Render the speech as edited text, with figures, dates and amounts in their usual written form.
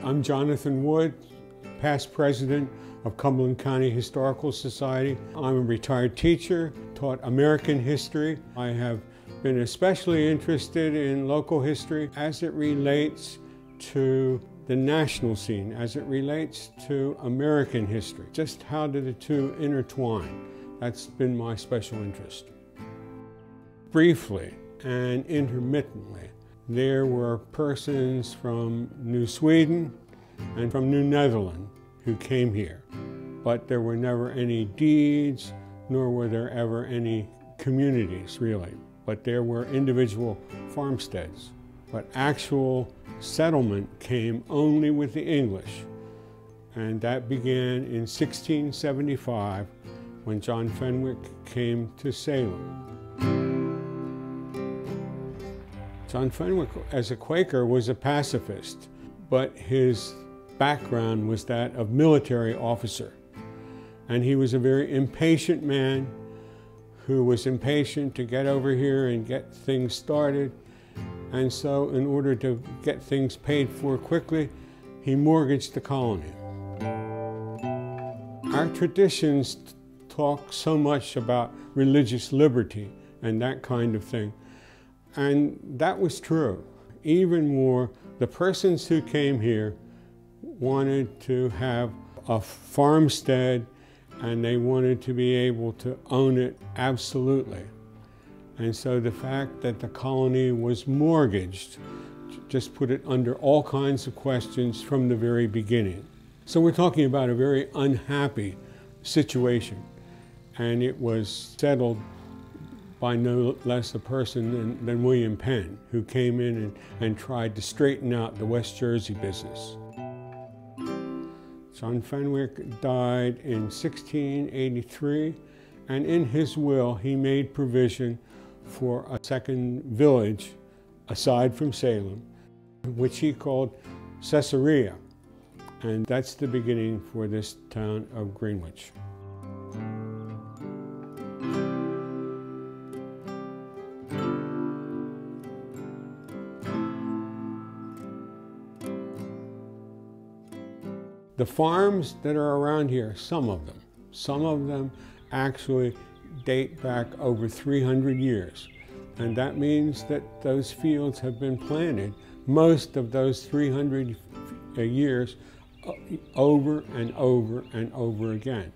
I'm Jonathan Wood, past president of Cumberland County Historical Society. I'm a retired teacher, taught American history. I have been especially interested in local history as it relates to the national scene, as it relates to American history. Just how do the two intertwine? That's been my special interest. Briefly and intermittently, there were persons from New Sweden and from New Netherlands who came here, but there were never any deeds, nor were there ever any communities, really. But there were individual farmsteads. But actual settlement came only with the English, and that began in 1675 when John Fenwick came to Salem. John Fenwick, as a Quaker, was a pacifist, but his background was that of military officer. And he was a very impatient man who was impatient to get over here and get things started. And so in order to get things paid for quickly, he mortgaged the colony. Our traditions talk so much about religious liberty and that kind of thing. And that was true. Even more, the persons who came here wanted to have a farmstead, and they wanted to be able to own it absolutely. And so the fact that the colony was mortgaged just put it under all kinds of questions from the very beginning. So we're talking about a very unhappy situation, and it was settled by no less a person than William Penn, who came in and tried to straighten out the West Jersey business. John Fenwick died in 1683, and in his will he made provision for a second village aside from Salem, which he called Caesarea, and that's the beginning for this town of Greenwich. The farms that are around here, some of them actually date back over 300 years. And that means that those fields have been planted most of those 300 years over and over and over again.